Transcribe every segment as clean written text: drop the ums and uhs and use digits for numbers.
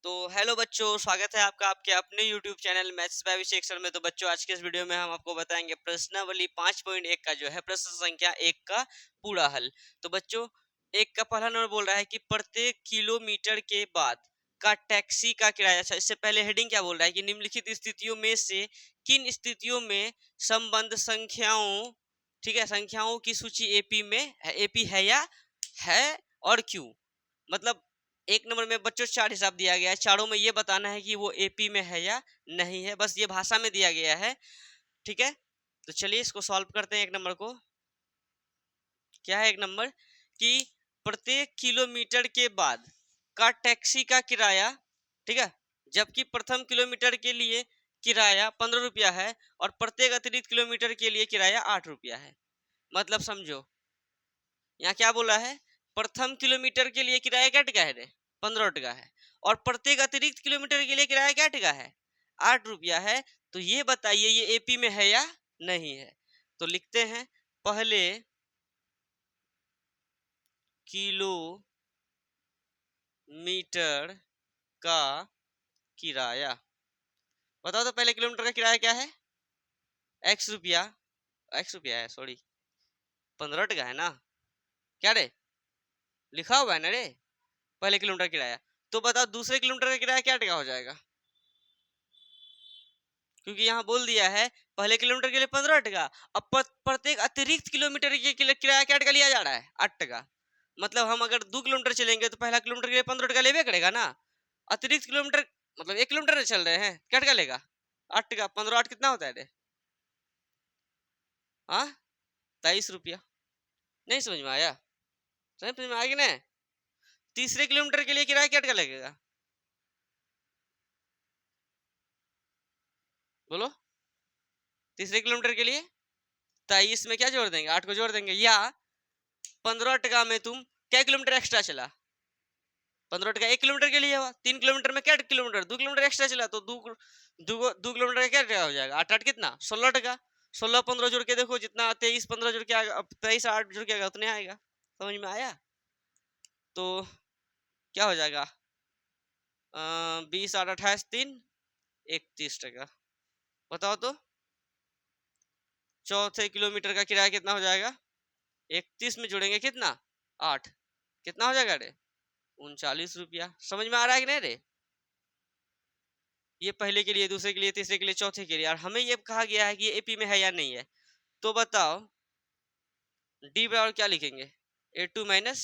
तो हेलो बच्चों, स्वागत है आपका आपके अपने YouTube channel maths by Abhishek sir में। तो बच्चों, आज के इस वीडियो में हम आपको बताएंगे प्रश्नावली 5.1 का जो है प्रश्न संख्या 1 का पूरा हल। तो बच्चों, एक का पहला नंबर बोल रहा है कि प्रत्येक किलोमीटर के बाद का टैक्सी का किराया। अच्छा, इससे पहले हेडिंग क्या बोल रहा है कि निम्नलिखित स्थितियों में से किन स्थितियों में संबंध संख्याओं, ठीक है, संख्याओं की सूची एपी में है, एपी है या है और क्यों। मतलब एक नंबर में बच्चों चार हिसाब दिया गया है, चारों में ये बताना है कि वो एपी में है या नहीं है, बस ये भाषा में दिया गया है। ठीक है, तो चलिए इसको सॉल्व करते हैं। एक नंबर को क्या है, एक नंबर कि प्रत्येक किलोमीटर के बाद का टैक्सी का किराया, ठीक है, जबकि प्रथम किलोमीटर के लिए किराया 15 रुपया है और प्रत्येक अतिरिक्त किलोमीटर के लिए किराया 8 रुपया है। मतलब समझो, यहाँ क्या बोला है, प्रथम किलोमीटर के लिए किराया क्या टका है रे, 15 टका है, और प्रत्येक अतिरिक्त किलोमीटर के लिए किराया क्या टका है, 8 रुपया है। तो ये बताइए ये एपी में है या नहीं है। तो लिखते हैं पहले किलोमीटर का किराया। बताओ तो पहले किलोमीटर का किराया क्या है, एक्स रुपया, एक्स रुपया है सॉरी, 15 टका है ना, क्या रे लिखा हुआ है ना रे, पहले किलोमीटर किराया। तो बताओ दूसरे किलोमीटर का किराया क्या टका हो जाएगा, क्योंकि यहाँ बोल दिया है पहले किलोमीटर के लिए 15 टका, अब प्रत्येक अतिरिक्त किलोमीटर के लिए किराया क्या टका लिया जा रहा है, 8 टका। मतलब हम अगर 2 किलोमीटर चलेंगे तो पहला किलोमीटर के लिए 15 टका लेवे करेगा ना, अतिरिक्त किलोमीटर मतलब 1 किलोमीटर चल रहे हैं क्या टका लेगा, 8 टका, 15 8 कितना होता है, हाँ 23 रुपया। नहीं समझ में आया, समझ में आएगी ना। तीसरे किलोमीटर के लिए किराया क्या टका लगेगा, बोलो, तीसरे किलोमीटर के लिए 23 में क्या जोड़ देंगे, 8 को जोड़ देंगे, या 15 टका में तुम क्या किलोमीटर एक्स्ट्रा चला, 15 टका 1 किलोमीटर के लिए हुआ, 3 किलोमीटर में क्या किलोमीटर 2 किलोमीटर एक्स्ट्रा चला, तो 2 किलोमीटर का क्या टका हो जाएगा, 8 8 कितना 16 टका, 16 15 जोड़ के देखो जितना, 23 15 जोड़ के आएगा, 23 8 जोड़ के आएगा उतने आएगा। समझ में आया। तो क्या हो जाएगा, 20 8 28 3 31 टका। बताओ तो चौथे किलोमीटर का किराया कितना हो जाएगा, 31 में जोड़ेंगे कितना 8, कितना हो जाएगा रे 39 रुपया। समझ में आ रहा है कि नहीं रे। ये पहले के लिए, दूसरे के लिए, तीसरे के लिए, चौथे के लिए, और हमें ये कहा गया है कि ये एपी में है या नहीं है। तो बताओ डी बराबर क्या लिखेंगे, a2 माइनस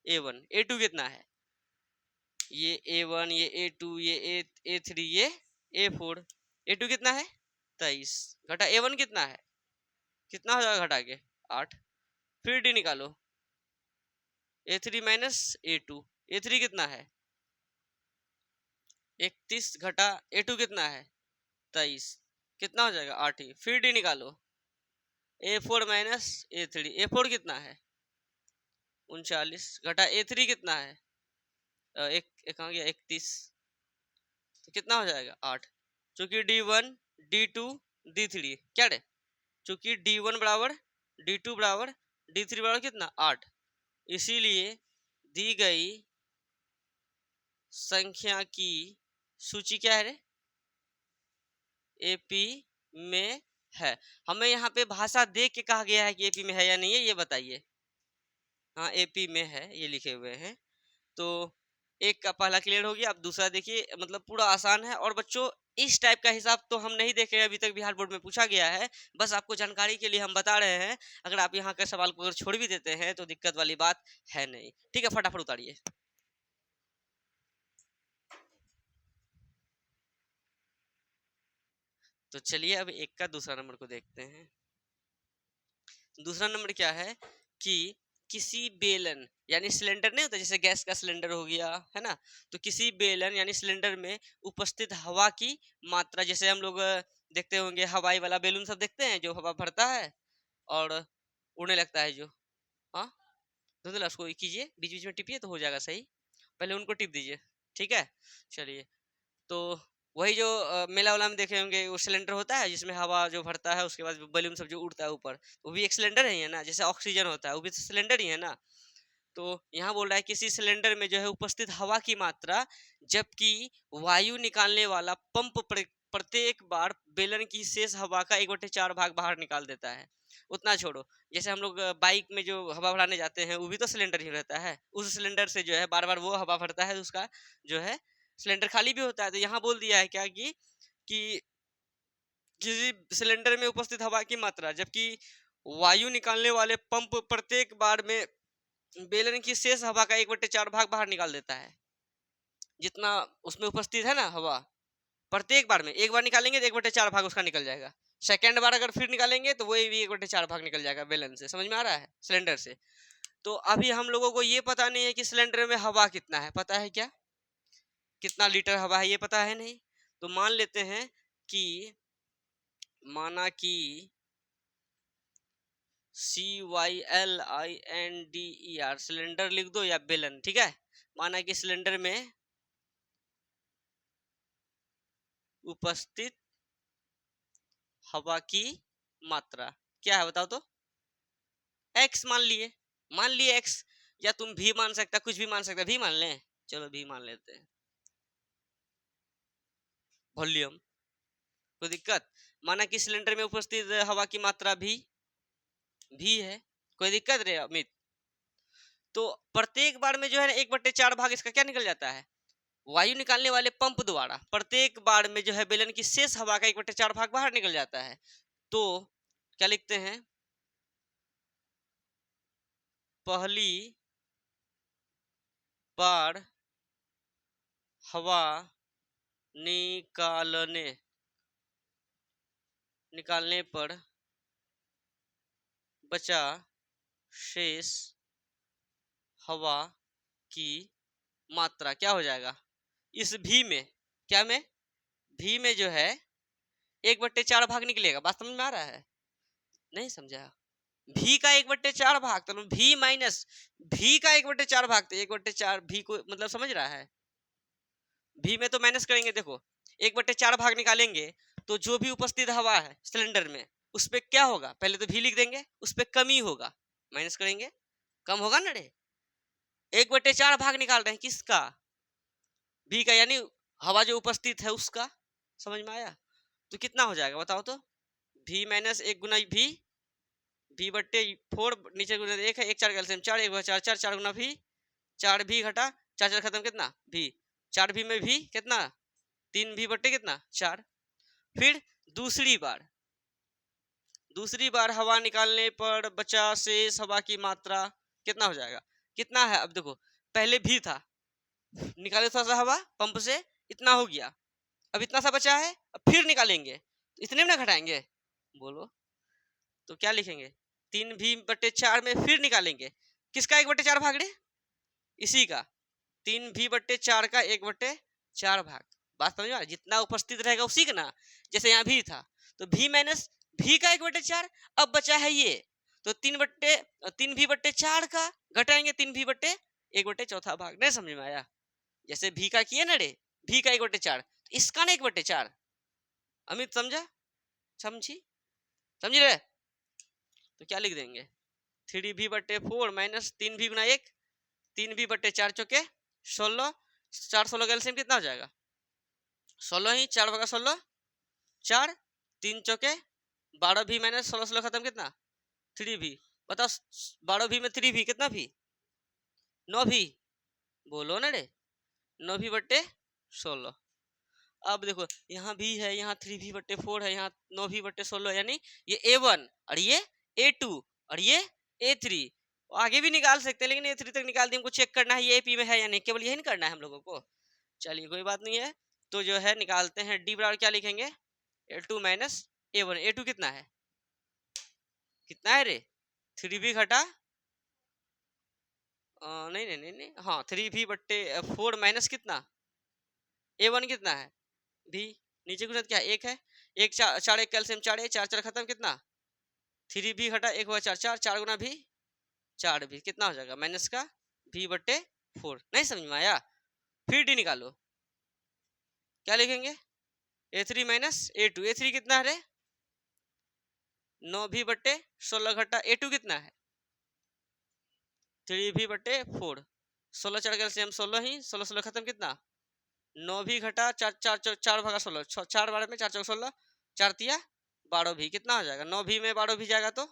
a1। a2 कितना है, ये a1, ये a2, ये a3, ये a4। a2 कितना है 23, घटा a1 कितना है, कितना हो जाएगा घटा के 8, फिर डी निकालो, a3 माइनस a2, a3 कितना है 31 घटा a2 कितना है 23, कितना हो जाएगा 8 ही, फिर डी निकालो, a4 माइनस a3, a4 कितना है 39 घटा a3 कितना है एक एक आ गया 31, तो कितना हो जाएगा 8। चूंकि d1 d2 d3 क्या है, चूंकि d1 बराबर d2 बराबर d3 बराबर कितना 8, इसीलिए दी गई संख्या की सूची क्या है रे, एपी में है। हमें यहाँ पे भाषा देख के कहा गया है कि एपी में है या नहीं है, ये बताइए। हाँ एपी में है, ये लिखे हुए हैं। तो एक का पहला क्लियर हो गया। अब दूसरा देखिए, मतलब पूरा आसान है। और बच्चों इस टाइप का हिसाब तो हम नहीं देखे अभी तक, बिहार बोर्ड में पूछा गया है, बस आपको जानकारी के लिए हम बता रहे हैं। अगर आप यहाँ के सवाल को अगर छोड़ भी देते हैं तो दिक्कत वाली बात है नहीं। ठीक है, फटाफट उतारिए। तो चलिए अब एक का दूसरा नंबर को देखते हैं। दूसरा नंबर क्या है कि किसी बेलन यानी सिलेंडर नहीं होता, जैसे गैस का सिलेंडर हो गया है ना, तो किसी बेलन यानी सिलेंडर में उपस्थित हवा की मात्रा, जैसे हम लोग देखते होंगे हवाई वाला बैलून सब देखते हैं जो हवा भरता है और उड़ने लगता है जो, हाँ धुंधला, उसको कीजिए, बीच बीच में टिपिए तो हो जाएगा सही, पहले उनको टिप दीजिए। ठीक है, चलिए। तो वही जो मेला वाला में देखे होंगे, वो सिलेंडर होता है जिसमें हवा जो भरता है, उसके बाद बलून सब जो उड़ता है ऊपर, वो भी एक सिलेंडर ही है ना, जैसे ऑक्सीजन होता है वो भी तो सिलेंडर ही है ना। तो यहाँ बोल रहा है किसी सिलेंडर में जो है उपस्थित हवा की मात्रा जबकि वायु निकालने वाला पंप प्रत्येक बार बेलन की शेष हवा का 1/4 भाग बाहर निकाल देता है। उतना छोड़ो, जैसे हम लोग बाइक में जो हवा भराने जाते हैं वो भी तो सिलेंडर ही रहता है, उस सिलेंडर से जो है बार बार वो हवा भरता है, उसका जो है सिलेंडर खाली भी होता है। तो यहाँ बोल दिया है क्या कि किसी सिलेंडर में उपस्थित हवा की मात्रा जबकि वायु निकालने वाले पंप प्रत्येक बार में बेलन की शेष हवा का 1/4 भाग बाहर निकाल देता है। जितना उसमें उपस्थित है ना हवा, प्रत्येक बार में एक बार निकालेंगे तो 1/4 भाग उसका निकल जाएगा, सेकेंड बार अगर फिर निकालेंगे तो वही भी 1/4 भाग निकल जाएगा बेलन से। समझ में आ रहा है, सिलेंडर से। तो अभी हम लोगों को ये पता नहीं है कि सिलेंडर में हवा कितना है, पता है क्या, कितना लीटर हवा है ये पता है नहीं। तो मान लेते हैं कि माना कि CYLINDER सिलेंडर लिख दो या बेलन, ठीक है। माना कि सिलेंडर में उपस्थित हवा की मात्रा क्या है बताओ तो, x मान लिए x, या तुम भी मान सकता, कुछ भी मान सकता, भी मान लें, चलो भी मान लेते हैं, वॉल्यूम, कोई दिक्कत। माना कि सिलेंडर में उपस्थित हवा की मात्रा भी है, कोई दिक्कत रे अमित। तो प्रत्येक बार में जो है 1/4 भाग इसका क्या निकल जाता है, वायु निकालने वाले पंप द्वारा प्रत्येक बार में जो है बेलन की शेष हवा का 1/4 भाग बाहर निकल जाता है। तो क्या लिखते हैं, पहली बार हवा निकालने पर बचा शेष हवा की मात्रा क्या हो जाएगा, इस भी में, क्या में, भी में जो है 1/4 भाग निकलेगा। बात समझ में आ रहा है, नहीं समझा, भी का 1/4 भाग, तो भी माइनस भी का 1/4 भाग, तो 1/4 भी को मतलब समझ रहा है, भी में तो माइनस करेंगे, देखो 1/4 भाग निकालेंगे तो जो भी उपस्थित हवा है सिलेंडर में उस पर क्या होगा, पहले तो भी लिख देंगे, उस पर कमी होगा, माइनस करेंगे कम होगा ना रे। 1/4 भाग निकाल रहे हैं किसका, भी का, यानी हवा जो उपस्थित है उसका। समझ में आया, तो कितना हो जाएगा बताओ तो, भी माइनस 1 गुना भी बट्टे 4, नीचे गुना 1 है, 1 4 कैल्सियम 4, 1 4 4 4 गुना भी, 4 भी घटा 4 4 खत्म, कितना भी, 4 भी में भी कितना 3 भी बट्टे कितना 4। फिर दूसरी बार हवा निकालने पर बचा शेष हवा की मात्रा कितना हो जाएगा, कितना है, अब देखो पहले भी था, निकाले थोड़ा सा हवा पंप से, इतना हो गया, अब इतना सा बचा है, अब फिर निकालेंगे, इतने में ना घटाएंगे, बोलो तो क्या लिखेंगे, 3v/4 में फिर निकालेंगे, किसका 1/4 भाग रे, इसी का, 3v/4 का 1/4 भाग। बात समझ में आ रहा है, जितना उपस्थित रहेगा उसी का ना, जैसे यहाँ भी था तो भी माइनस भी का 1/4, अब बचा है ये, तो 3v/4 का घटाएंगे 3v/1/4 भाग। नहीं समझ में आया, जैसे भी का किए ना रे, भी का 1/4, इसका ना 1/4, अमित समझा, समझी रहे, तो क्या लिख देंगे, 3v/4 माइनस 3v गुना 1, 3v/4 चौके 16, 4 16 का एलसीएम कितना हो जाएगा 16 ही, 4 बगा 16 4, 3 चौके 12 भी माइनस 16 16 खत्म, कितना 3v, बताओ 12 भी में 3v कितना भी 9 भी, बोलो ना रे 9v/16। अब देखो यहाँ भी है, यहाँ 3v/4 है, यहाँ 9v/16, यानी ये A1 और ये A2 और ये A3, आगे भी निकाल सकते हैं लेकिन A3 तक निकाल दिए, हमको चेक करना है ये AP में है या नहीं, केवल यही करना है हम लोगों को। चलिए कोई बात नहीं है, तो जो है निकालते हैं, D बराबर क्या लिखेंगे, A2 माइनस A1, A2 कितना है रे, 3v घटा नहीं नहीं नहीं नहीं, हाँ 3v/4 माइनस कितना A1 कितना है भी, नीचे गुणित क्या 1 है, 1 4 4 1 कैल्सियम 4 है, 4 4 खत्म, कितना 3v घटा 1 हुआ 4 4 4 गुना भी 4 भी, कितना हो जाएगा माइनस का v/4। नहीं समझ में आया, फिर डी निकालो, क्या लिखेंगे A3 माइनस A2, A3 कितना है रे 9v/16 घटा A2 कितना है 3v/4, 16 चढ़ गया सेम 16 ही, 16 16 खत्म, कितना 9 भी घटा 4 4 4 भागा 16, 4 12 में 4 4 16, 4 तिया 12 भी, कितना हो जाएगा 9 भी में 12 भी जाएगा तो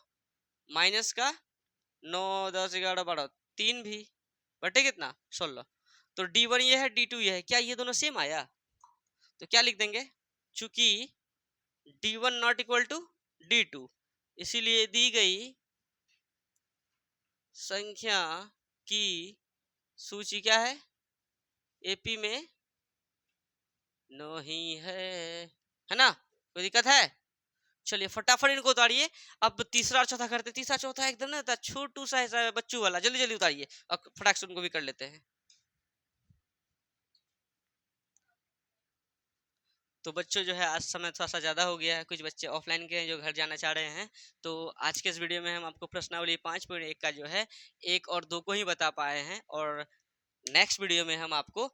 माइनस का 9 10 11 12 3 भी बटे कितना 16। तो D1 ये है, D2 ये है, क्या ये दोनों सेम आया? तो क्या लिख देंगे, चूंकि D1 not equal to D2, इसीलिए दी गई संख्या की सूची क्या है, एपी में नहीं है ना? कोई दिक्कत है? चलिए फटाफट इनको उतारिए। अब तीसरा और चौथा करते, तीसरा चौथा एकदम ना छोटू सा है बच्चू वाला, जल्दी जल्दी उतारिए और फटाक से उनको भी कर लेते हैं। तो बच्चों जो है आज समय थोड़ा सा ज़्यादा हो गया है, कुछ बच्चे ऑफलाइन के हैं जो घर जाना चाह रहे हैं। तो आज के इस वीडियो में हम आपको प्रश्नावली 5.1 का जो है 1 और 2 को ही बता पाए हैं, और नेक्स्ट वीडियो में हम आपको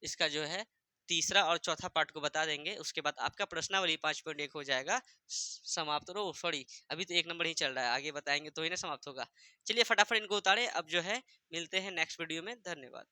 इसका जो है तीसरा और चौथा पार्ट को बता देंगे। उसके बाद आपका प्रश्नावली 5.1 हो जाएगा समाप्त। रो सॉरी, अभी तो 1 नंबर ही चल रहा है, आगे बताएंगे तो ही ना समाप्त होगा। चलिए फटाफट इनको उतारे, अब जो है मिलते हैं नेक्स्ट वीडियो में। धन्यवाद।